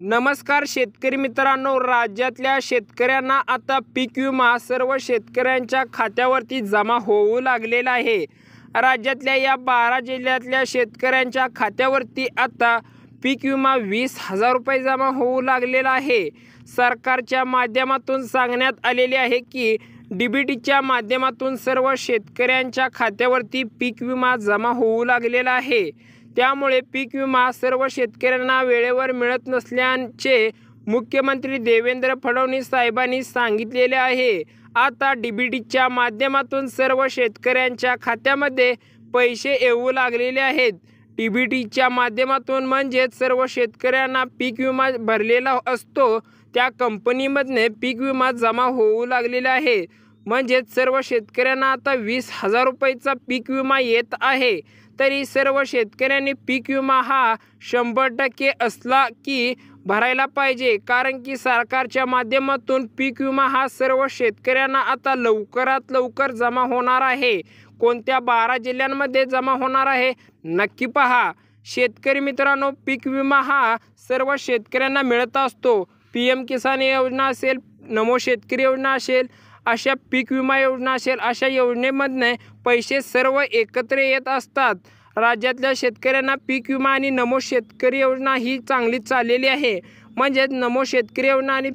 नमस्कार शेतकरी मित्रांनो, राज्यातल्या शेतकऱ्यांना आता पीक विमा सर्व शेतकऱ्यांच्या खात्यावरती जमा होऊ लागलेला आहे। राज्यातल्या या 12 जिल्ह्यातल्या शेतकऱ्यांच्या खात्यावरती आता पीक विमा 20,000 रुपये जमा होऊ लागलेला आहे। सरकारच्या माध्यमातून सांगण्यात आलेले आहे की डीबीटीच्या माध्यमातून सर्व शेतकऱ्यांच्या खात्यावरती पीक विमा जमा होऊ लागलेला आहे। त्यामुळे पीक विमा सर्व शेतकऱ्यांना वेळेवर मिळत नसल्याचे मुख्यमंत्री देवेंद्र फडणवीस साहेबांनी सांगितलेले आहे। आता डीबीटीच्या माध्यमातून सर्व शेतकऱ्यांच्या खात्यामध्ये पैसे येऊ लागलेले आहेत। डीबीटीच्या माध्यमातून म्हणजेच सर्व शेतकऱ्यांना पीक विमा भरलेला असतो त्या कंपनीमधने पीक विमा जमा होऊ लागलेला आहे। म्हणजेच सर्व शेतकऱ्यांना आता 20,000 रुपयाचा पीक विमा येत आहे। तरी सर्व शेतकऱ्यांनी पीक विमा हा 100% असला की भरायला पाहिजे, कारण की सरकारच्या माध्यमातून पीक विमा हा सर्व शेतकऱ्यांना आता लवकरात लवकर जमा होणार आहे। कोणत्या 12 जिल्ह्यांमध्ये जमा होणार आहे नक्की पहा। शेतकरी मित्रांनो, पीक विमा हा सर्व शेतकऱ्यांना मिळत असतो। PM किसान योजना असेल, नमो शेतकरी योजना असेल, अशा पीक विमा योजना असेल, अशा योजनेमधने पैसे सर्व एकत्र येत असतात। राज्यातल्या शेतकऱ्यांना पीक विमा आणि नमो शेतकरी योजना ही चांगली चाललेली आहे। म्हणजेच नमो शेतकरी योजना आणि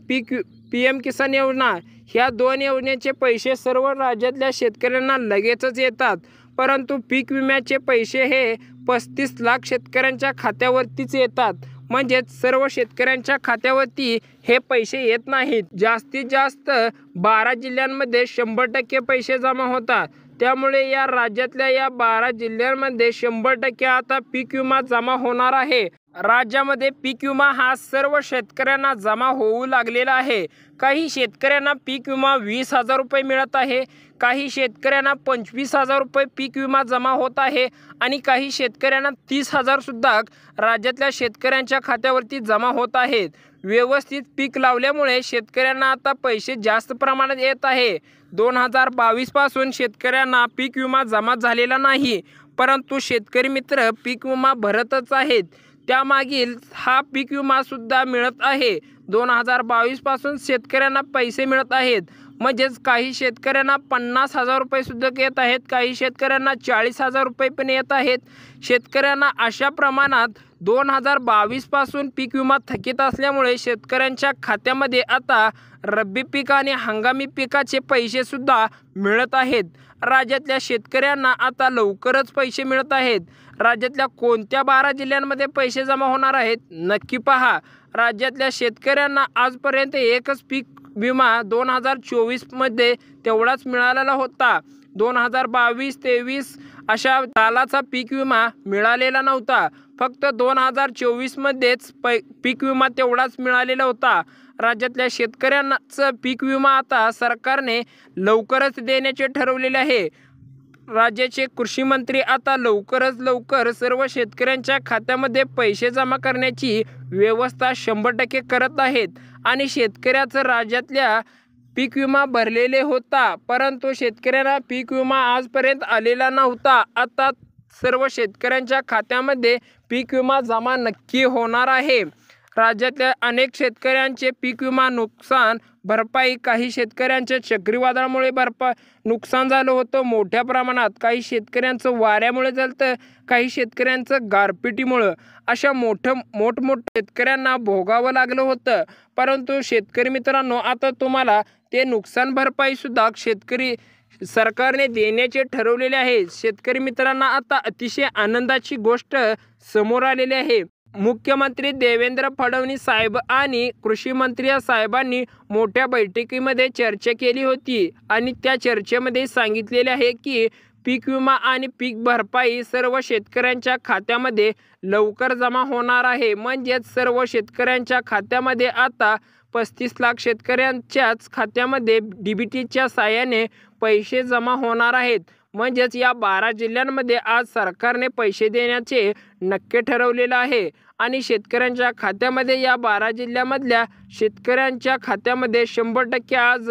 PM किसान योजना ह्या दोन योजनेचे पैसे सर्व राज्यातल्या शेतकऱ्यांना लगेचच येतात। परंतु पीक विम्याचे पैसे हे 35 लाख शेतकऱ्यांच्या खात्यावरतीच येतात। म्हणजेच सर्व शेतकऱ्यांच्या खात्यावरती हे पैसे येत नाहीत। जास्तीत जास्त 12 जिल्ह्यांमध्ये 100% पैसे जमा होतात। त्यामुळे या राज्यातल्या या 12 जिल्ह्यांमध्ये 100% आता पीक विमा जमा होणार आहे। राज्यामध्ये पीक विमा हा सर्व शेतकऱ्यांना जमा होऊ लागलेला आहे। काही शेतकऱ्यांना पीक विमा 20,000 रुपये मिळत आहे, काही शेतकऱ्यांना 25,000 रुपये पीक विमा जमा होत आहे आणि काही शेतकऱ्यांना 30,000 सुद्धा राज्यातल्या शेतकऱ्यांच्या खात्यावरती जमा होत आहेत। व्यवस्थित पीक लावल्यामुळे शेतकऱ्यांना आता पैसे जास्त प्रमाणात येत आहे। 2022 पासून शेतकऱ्यांना पीक विमा जमा झालेला नाही, परंतु शेतकरी मित्र पीक विमा भरतच आहेत। त्यामागील हा पीक विमा सुद्धा मिळत आहे। 2022 पासून शेतकऱ्यांना पैसे मिळत आहेत। म्हणजेच काही शेतकऱ्यांना 50,000 रुपये सुद्धा येत आहेत, काही शेतकऱ्यांना 40,000 रुपये पण येत आहेत। शेतकऱ्यांना अशा प्रमाणात 2022 पासून पीक विमा थकीत असल्यामुळे शेतकऱ्यांच्या खात्यामध्ये आता रब्बी पीक आणि हंगामी पिकाचे पैसे सुद्धा मिळत आहेत। राज्यातल्या शेतकऱ्यांना आता लवकरच पैसे मिळत आहेत। राज्यातल्या कोणत्या 12 जिल्ह्यांमध्ये पैसे जमा होणार आहेत नक्की पहा। राज्यातल्या शेतकऱ्यांना आजपर्यंत एकच पीक विमा 2024 मध्ये तेवढाच मिळालेला होता। 2022-23 अशा सालाचा पीक विमा मिळालेला नव्हता। फक्त 2024 मध्येच पीक विमा तेवढाच मिळालेला होता। राज्यातल्या शेतकऱ्यांचा पीक विमा आता सरकारने लवकरच देण्याचे ठरवलेले आहे। राज्याचे कृषी मंत्री आता लवकरच लवकर सर्व शेतकऱ्यांच्या खात्यामध्ये पैसे जमा करण्याची व्यवस्था 100% करत आहेत आणि शेतकऱ्याचं राज्यातल्या पीक विमा भरलेले होता, परंतु शेतकऱ्यांना पीक विमा आजपर्यंत आलेला नव्हता। आता सर्व शेतकऱ्यांच्या खात्यामध्ये पीक विमा जमा नक्की होणार आहे। राज्यातल्या अनेक शेतकऱ्यांचे पीक विमा नुकसान भरपाई, काही शेतकऱ्यांच्या चक्रीवादळामुळे नुकसान झालं होतं मोठ्या प्रमाणात, काही शेतकऱ्यांचं वाऱ्यामुळे झालं, काही शेतकऱ्यांचं गारपिटीमुळं, अशा मोठमोठ्या शेतकऱ्यांना भोगावं लागलं होतं। परंतु शेतकरी मित्रांनो, आता तुम्हाला ते नुकसान भरपाई सुद्धा सरकारने देण्याचे ठरवलेले आहे। शेतकरी मित्रांना आता अतिशय आनंदाची गोष्ट समोर आलेली आहे। मुख्यमंत्री देवेंद्र फडणवीस साहेब आणि कृषी मंत्री साहेबांनी मोठ्या बैठकीमध्ये चर्चा केली होती आणि त्या चर्चेमध्ये सांगितलेले आहे की पीक विमा आणि पीक भरपाई सर्व शेतकऱ्यांच्या खात्यामध्ये लवकर जमा होणार आहे। म्हणजेच सर्व शेतकऱ्यांच्या खात्यामध्ये आता 35 लाख शेतकऱ्यांच्याच खात्यामध्ये डीबीटीच्या साहाय्याने पैसे जमा होणार आहेत। म्हणजेच या 12 जिल्ह्यांमध्ये आज सरकारने पैसे देण्याचे नक्की ठरवलेलं आहे आणि शेतकऱ्यांच्या खात्यामध्ये या 12 जिल्ह्यामधल्या शेतकऱ्यांच्या खात्यामध्ये 100% आज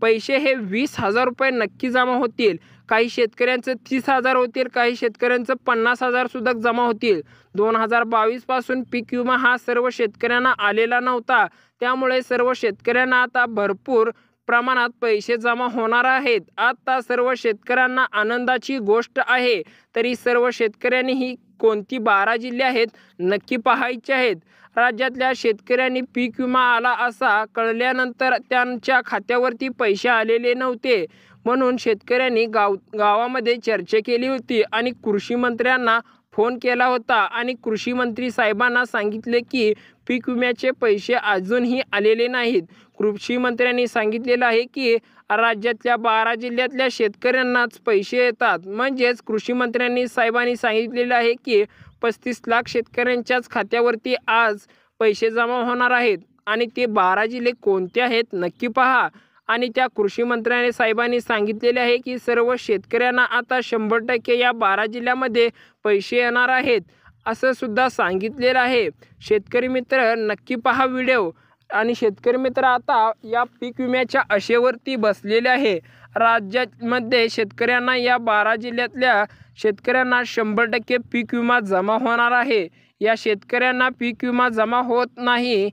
पैसे हे 20,000 रुपये नक्की जमा होतील। काही शेतकऱ्यांचं 30,000 होतील, काही शेतकऱ्यांचं 50,000 सुद्धा जमा होतील। 2022 पासून पीक विमा हा सर्व शेतकऱ्यांना आलेला नव्हता, त्यामुळे सर्व शेतकऱ्यांना आता भरपूर प्रमाणात पैसे जमा होणार आहेत। आता सर्व शेतकऱ्यांना आनंदाची गोष्ट आहे। तरी सर्व शेतकऱ्यांनी ही कोणती 12 जिल्हे आहेत नक्की पाहायचे आहेत। राज्यातल्या शेतकऱ्यांनी पीक विमा आला असा कळल्यानंतर त्यांच्या खात्यावरती पैसे आलेले नव्हते, म्हणून शेतकऱ्यांनी गावामध्ये चर्चा केली होती आणि कृषी मंत्र्यांना फोन केला होता आणि कृषी मंत्री साहेबांना सांगितले की पीक विम्याचे पैसे अजूनही आलेले नाहीत। कृषी मंत्र्यांनी सांगितलेलं आहे की राज्यातल्या 12 जिल्ह्यातल्या शेतकऱ्यांनाच पैसे येतात। म्हणजेच कृषी मंत्र्यांनी साहेबांनी सांगितलेलं आहे की 35 लाख शेतकऱ्यांच्याच खात्यावरती आज पैसे जमा होणार आहेत आणि ते 12 जिल्हे कोणते आहेत नक्की पहा। आणि त्या कृषी मंत्र्यांनी साहेबांनी सांगितलेले आहे की सर्व शेतकऱ्यांना आता 100% या 12 जिल्ह्यामध्ये पैसे येणार आहेत असं सुद्धा सांगितलेलं आहे। शेतकरी मित्र नक्की पहा व्हिडिओ। आणि शेतकरी मित्र आता या पीक विम्याच्या आशेवरती बसलेले आहे। राज्यामध्ये शेतकऱ्यांना या 12 जिल्ह्यातल्या शेतकऱ्यांना 100% पीक विमा जमा होणार आहे। या शेतकऱ्यांना पीक विमा जमा होत नाही,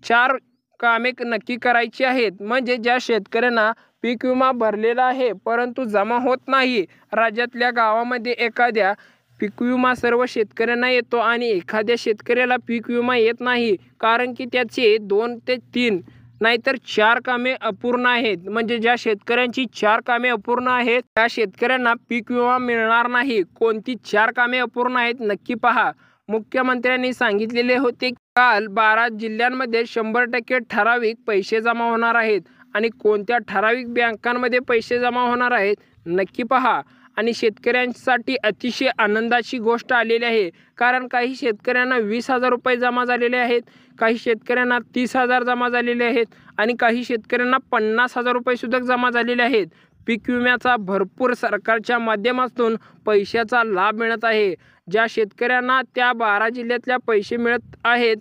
4 कामे नक्की करायची आहेत। म्हणजे ज्या शेतकऱ्यांना पीक विमा भरलेला आहे परंतु जमा होत नाही, राज्यातल्या गावामध्ये एखाद्या पीक विमा सर्व शेतकऱ्यांना येतो आणि एखाद्या शेतकऱ्याला पीक विमा येत नाही, कारण की त्याचे 2 ते 3 नाहीतर 4 कामे अपूर्ण आहेत। म्हणजे ज्या शेतकऱ्यांची 4 कामे अपूर्ण आहेत त्या शेतकऱ्यांना पीक विमा मिळणार नाही। कोणती 4 कामे अपूर्ण आहेत नक्की पहा। मुख्यमंत्र्यांनी सांगितलेले होते काल 12 जिल्ह्यांमध्ये 100% ठराविक पैसे जमा होणार आहेत आणि कोणत्या ठराविक बँकांमध्ये पैसे जमा होणार आहेत नक्की पहा। आणि शेतकऱ्यांसाठी अतिशय आनंदाची गोष्ट आलेली आहे, कारण काही शेतकऱ्यांना 20,000 रुपये जमा झालेले आहेत, काही शेतकऱ्यांना 30,000 जमा झालेले आहेत आणि काही शेतकऱ्यांना 50,000 रुपये सुद्धा जमा झालेले आहेत। पीक विम्याचा भरपूर सरकारच्या माध्यमातून पैशाचा लाभ मिळत आहे। ज्या शेतकऱ्यांना त्या 12 जिल्ह्यातल्या पैसे मिळत आहेत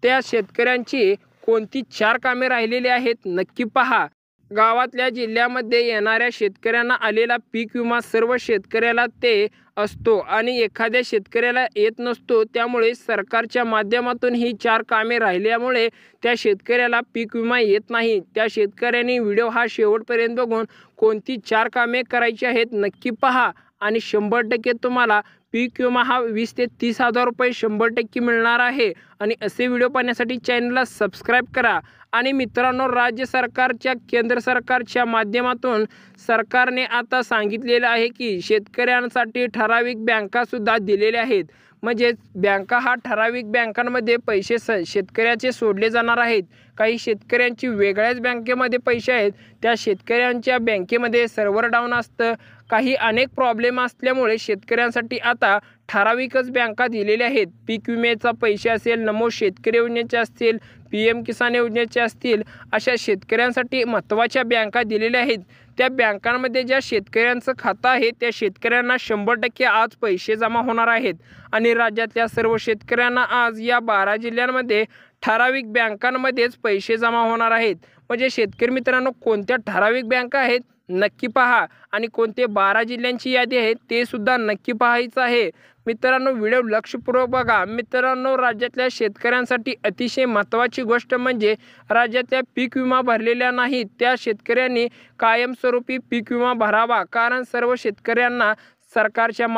त्या शेतकऱ्यांची कोणती 4 कामे राहिलेली आहेत नक्की पहा। गावातल्या जिल्ह्यामध्ये येणाऱ्या शेतकऱ्यांना आलेला पीक विमा सर्व शेतकऱ्याला ते असतो आणि एखाद्या शेतकऱ्याला येत नसतो, त्यामुळे सरकारच्या माध्यमातून ही 4 कामे राहिल्यामुळे त्या शेतकऱ्याला पीक विमा येत नाही। त्या शेतकऱ्यांनी व्हिडिओ हा शेवटपर्यंत बघून कोणती 4 कामे करायची आहेत नक्की पहा आणि 100% तुम्हाला पीक विमा हा 20 ते 30,000 रुपये 100% मिळणार आहे। आणि असे व्हिडिओ पाहण्यासाठी चॅनलला सबस्क्राईब करा। आणि मित्रांनो, राज्य सरकारच्या केंद्र सरकारच्या माध्यमातून सरकारने आता सांगितलेलं आहे की शेतकऱ्यांसाठी ठराविक बँकासुद्धा दिलेल्या आहेत। म्हणजे बँका हा ठराविक बँकांमध्ये पैसे शेतकऱ्याचे सोडले जाणार आहेत। काही शेतकऱ्यांची वेगळ्याच बँकेमध्ये पैसे आहेत, त्या शेतकऱ्यांच्या बँकेमध्ये सर्व्हर डाऊन असतं, काही अनेक प्रॉब्लेम असल्यामुळे शेतकऱ्यांसाठी आता ठराविकच बँका दिलेल्या आहेत। पीक विम्याचा पैसे असेल, नमो शेतकरी योजनेचे असतील, PM किसान योजनेचे असतील, अशा शेतकऱ्यांसाठी महत्त्वाच्या बँका दिलेल्या आहेत। त्या बँकांमध्ये ज्या शेतकऱ्यांचं खातं आहे त्या शेतकऱ्यांना 100% आज पैसे जमा होणार आहेत आणि राज्यातल्या सर्व शेतकऱ्यांना आज या 12 जिल्ह्यांमध्ये ठराविक बँकांमध्येच पैसे जमा होणार आहेत। म्हणजे शेतकरी मित्रांनो, कोणत्या ठराविक बँका आहेत नक्की पहा आणि कोणते 12 जिल्ह्यांची यादी आहे ते सुद्धा नक्की पाहायचं आहे। मित्रांनो, व्हिडिओ लक्षपूर्वक बघा। मित्रांनो, राज्यातल्या शेतकऱ्यांसाठी अतिशय महत्त्वाची गोष्ट म्हणजे राज्यातल्या पीक विमा भरलेल्या नाहीत त्या शेतकऱ्यांनी कायमस्वरूपी पीक विमा भरावा, कारण सर्व शेतकऱ्यांना सरकारच्या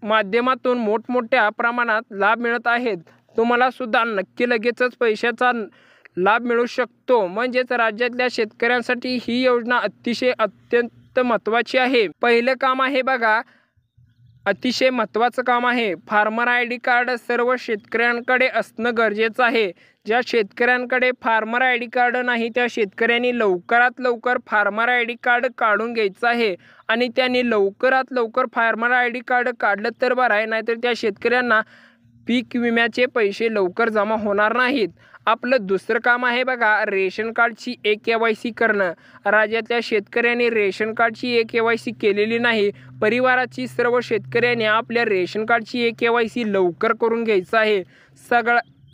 माध्यमातून मोठमोठ्या प्रमाणात लाभ मिळत आहेत। तुम्हाला सुद्धा नक्की लगेचच पैशाचा लाभ मिळू शकतो। म्हणजेच राज्यातल्या शेतकऱ्यांसाठी ही योजना अत्यंत महत्त्वाची आहे। पहिलं काम आहे बघा, अतिशय महत्त्वाचं काम आहे, फार्मर ID कार्ड सर्व शेतकऱ्यांकडे असणं गरजेचं आहे। ज्या शेतकऱ्यांकडे फार्मर ID कार्ड नाही त्या शेतकऱ्यांनी लवकरात लवकर फार्मर ID कार्ड काढून घ्यायचं आहे आणि त्यांनी लवकरात लवकर फार्मर ID कार्ड काढलं तर बरं आहे, नाहीतर त्या शेतकऱ्यांना पीक विम्याचे पैसे लवकर जमा होणार नाहीत। आपलं दुसरं काम आहे बघा, रेशन कार्डची KYC करणं। राज्यातल्या शेतकऱ्यांनी रेशन कार्डची KYC केलेली नाही, परिवाराची सर्व शेतकऱ्यांनी आपल्या रेशन कार्डची KYC लवकर करून घ्यायचं आहे।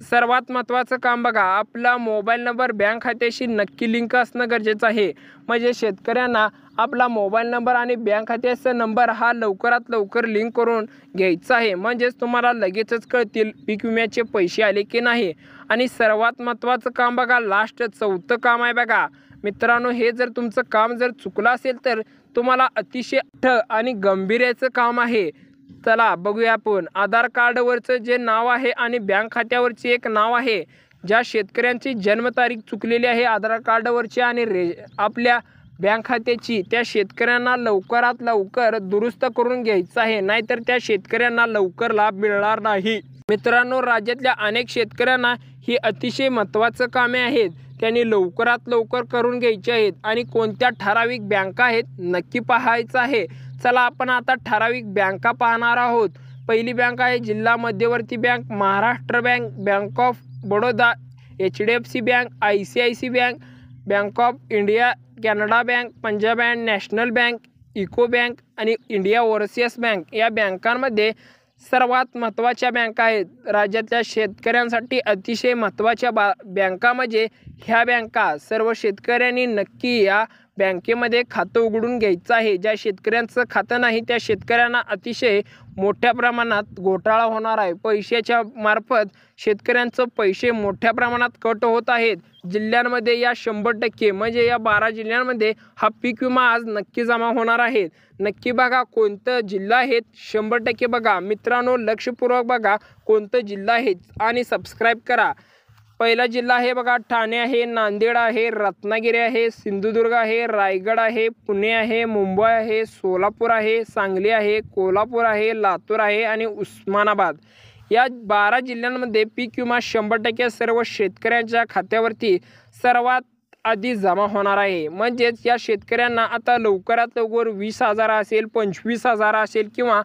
सर्वात महत्त्वाचं काम बघा, आपला मोबाईल नंबर बँक खात्याशी नक्की लिंक असणं गरजेचं आहे. म्हणजे शेतकऱ्यांना आपला मोबाईल नंबर आणि बँक खात्याचा नंबर हा लवकरात लवकर लिंक करून घ्यायचा आहे. म्हणजेच तुम्हाला लगेचच कळतील पीक विम्याचे पैसे आले की नाही. आणि सर्वात महत्त्वाचं काम बघा, लास्ट 4थं काम आहे बघा मित्रांनो. हे जर तुमचं काम जर चुकलं असेल तर तुम्हाला अतिशय आणि गंभीर काम आहे. चला बघूया आपण. आधार कार्डवरचं जे नाव आहे आणि बँक खात्यावरचे एक नाव आहे. ज्या शेतकऱ्यांची जन्मतारीख चुकलेली आहे आधार कार्डवरची आणि आपल्या बँक खात्याची, त्या शेतकऱ्यांना लवकरात लवकर दुरुस्त करून घ्यायचं आहे. नाहीतर त्या शेतकऱ्यांना लवकर लाभ मिळणार नाही. मित्रांनो, राज्यातल्या अनेक शेतकऱ्यांना ही अतिशय महत्त्वाचं कामे आहेत. त्यांनी लवकरात लवकर करून घ्यायची आहेत. आणि कोणत्या ठराविक बँका आहेत नक्की पाहायचं आहे. चला आपण आता ठराविक बँका पाहणार आहोत. पहिली बँक आहे जिल्हा मध्यवर्ती bank, Maharashtra bank, bank of Baroda, HDFC bank, ICICI bank, bank of India, Canara bank, Punjab and national bank, UCO bank आणि इंडिया ओव्हरसीज बँक. या बँकांमध्ये सर्वात महत्त्वाच्या बँका आहेत. राज्यातल्या शेतकऱ्यांसाठी अतिशय महत्त्वाच्या बँका म्हणजे ह्या बँका. सर्व शेतकऱ्यांनी नक्की या बँकेमध्ये खातं उघडून घ्यायचं आहे. ज्या शेतकऱ्यांचं खातं नाही त्या शेतकऱ्यांना अतिशय मोठ्या प्रमाणात घोटाळा होणार आहे. पैशाच्या मार्फत शेतकऱ्यांचं पैसे मोठ्या प्रमाणात कट होत आहेत. जिल्ह्यांमध्ये या 100% म्हणजे या 12 जिल्ह्यांमध्ये हा पीक विमा आज नक्की जमा होणार आहे. नक्की बघा कोणतं जिल्हा आहेत 100% बघा मित्रांनो, लक्षपूर्वक बघा कोणतं जिल्हा आहे आणि सबस्क्राईब करा. पहिला जिल्हा आहे बघा ठाणे आहे, नांदेड आहे, रत्नागिरी आहे, सिंधुदुर्ग आहे, रायगड आहे, पुणे आहे, मुंबई आहे, सोलापूर आहे, सांगली आहे, कोल्हापूर आहे, लातूर आहे आणि उस्मानाबाद. या 12 जिल्ह्यांमध्ये पीक विमा 100% सर्व शेतकऱ्यांच्या खात्यावरती सर्वात आधी जमा होणार आहे. म्हणजेच या शेतकऱ्यांना आता लवकरात लवकर 20,000 असेल, 25,000 असेल किंवा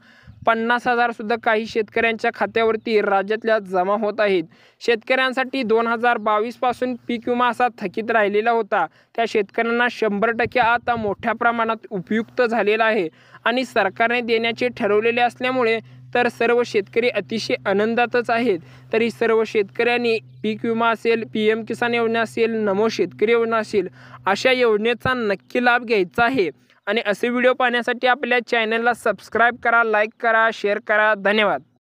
50,000 सुद्धा काही शेतकऱ्यांच्या खात्यावरती राज्यातल्या जमा होत आहेत. शेतकऱ्यांसाठी 2022 पासून पीक विमा असा थकीत राहिलेला होता. त्या शेतकऱ्यांना 100% आता मोठ्या प्रमाणात उपयुक्त झालेला आहे. आणि सरकारने देण्याचे ठरवलेले असल्यामुळे तर सर्व शेतकरी अतिशय आनंदातच आहेत. तरी सर्व शेतकऱ्यांनी पीक विमा असेल, PM किसान योजना असेल, नमो शेतकरी योजना असेल, अशा योजनेचा नक्की लाभ घ्यायचा आहे. आणि असे व्हिडिओ पाहण्यासाठी आपल्या चॅनलला सबस्क्राईब करा, लाईक करा, शेअर करा. धन्यवाद.